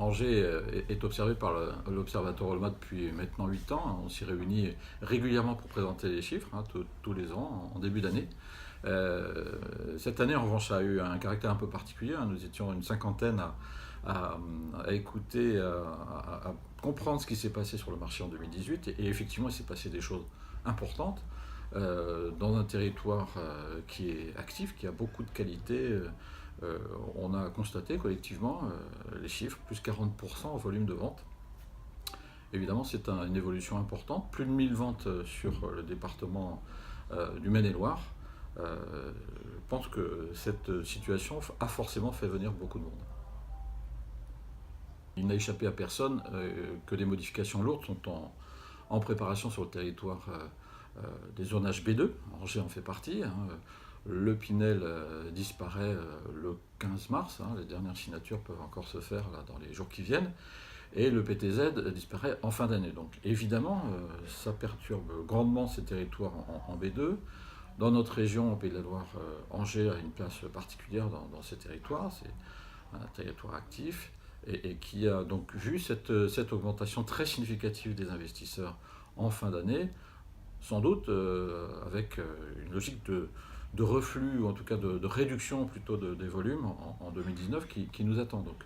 Angers est observé par l'Observatoire Olma depuis maintenant 8 ans. On s'y réunit régulièrement pour présenter les chiffres, tous les ans, en début d'année. Cette année, en revanche, ça a eu un caractère un peu particulier. Nous étions une cinquantaine à écouter, à comprendre ce qui s'est passé sur le marché en 2018. Et effectivement, il s'est passé des choses importantes dans un territoire qui est actif, qui a beaucoup de qualité. On a constaté collectivement les chiffres, plus 40% en volume de vente. Évidemment, c'est une évolution importante. Plus de 1000 ventes sur le département du Maine-et-Loire. Je pense que cette situation a forcément fait venir beaucoup de monde. Il n'a échappé à personne que des modifications lourdes sont en préparation sur le territoire des zonages B2. Angers en fait partie. Le Pinel disparaît le 15 mars. Les dernières signatures peuvent encore se faire là, dans les jours qui viennent. Et le PTZ disparaît en fin d'année. Donc évidemment, ça perturbe grandement ces territoires en B2. Dans notre région, au Pays de la Loire, Angers a une place particulière dans ces territoires. C'est un territoire actif et qui a donc vu cette augmentation très significative des investisseurs en fin d'année, sans doute avec une logique de reflux, ou en tout cas de réduction plutôt des volumes en 2019 qui nous attend. Donc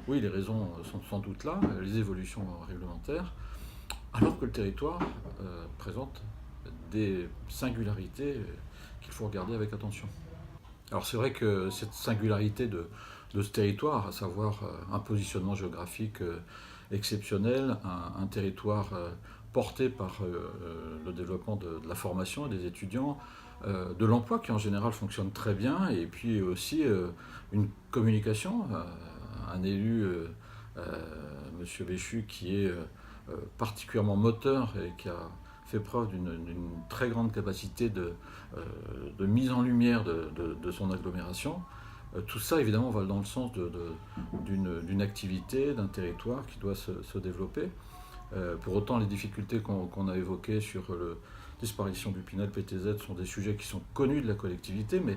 oui, les raisons sont sans doute là, les évolutions réglementaires, alors que le territoire présente des singularités qu'il faut regarder avec attention. Alors c'est vrai que cette singularité de ce territoire, à savoir un positionnement géographique exceptionnel, un territoire porté par le développement de la formation des étudiants, de l'emploi qui en général fonctionne très bien, et puis aussi une communication, un élu, M. Béchu, qui est particulièrement moteur et qui a fait preuve d'une très grande capacité de mise en lumière de son agglomération. Tout ça, évidemment, va dans le sens d'une activité, d'un territoire qui doit se développer. Pour autant, les difficultés qu'on a évoquées sur la disparition du Pinel PTZ sont des sujets qui sont connus de la collectivité, mais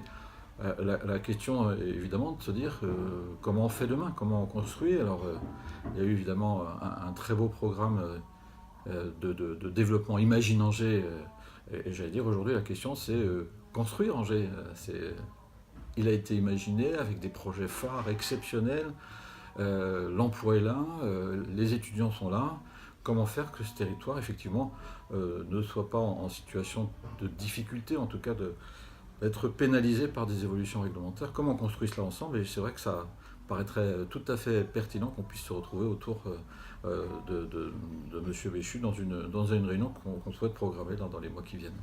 la question est évidemment de se dire comment on fait demain, comment on construit. Alors, il y a eu évidemment un très beau programme de développement Imagine Angers, et j'allais dire aujourd'hui la question c'est construire Angers. Il a été imaginé avec des projets phares exceptionnels, l'emploi est là, les étudiants sont là. Comment faire que ce territoire effectivement ne soit pas en situation de difficulté, en tout cas d'être pénalisé par des évolutions réglementaires. Comment on construit cela ensemble? Et c'est vrai que ça paraîtrait tout à fait pertinent qu'on puisse se retrouver autour de M. Béchu dans une réunion qu'on souhaite programmer dans les mois qui viennent.